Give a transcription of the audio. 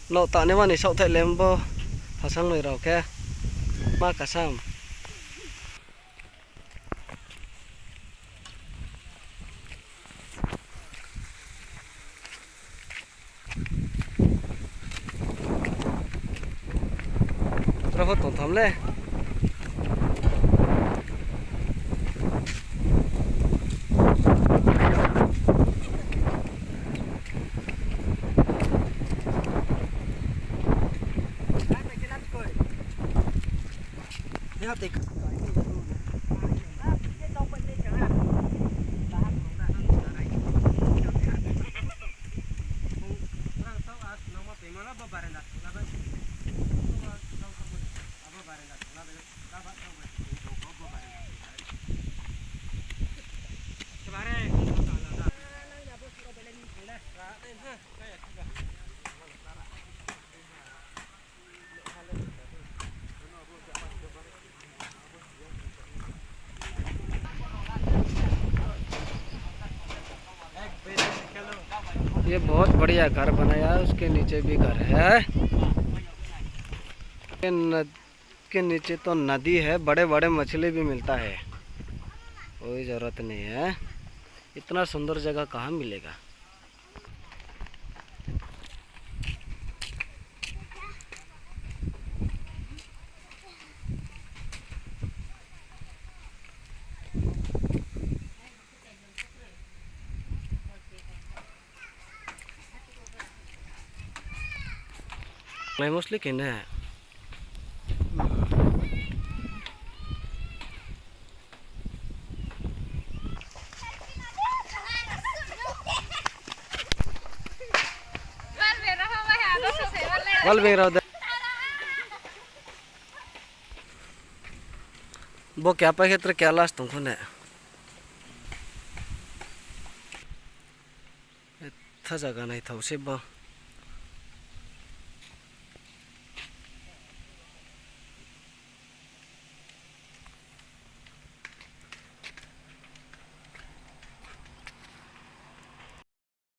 lộ tạ nếu mà này sau thay lem bơ họ sang người rau kia mà cả sam rồi tổng thống lên ये बहुत बढ़िया घर बनाया है उसके नीचे भी घर है के नीचे तो नदी है बड़े बड़े मछली भी मिलता है कोई ज़रूरत नहीं है इतना सुंदर जगह कहाँ मिलेगा मैं मोस्टली कहना है वो क्या पाखे क्या लास्ट तुमको ने इतना जगह नहीं था उसे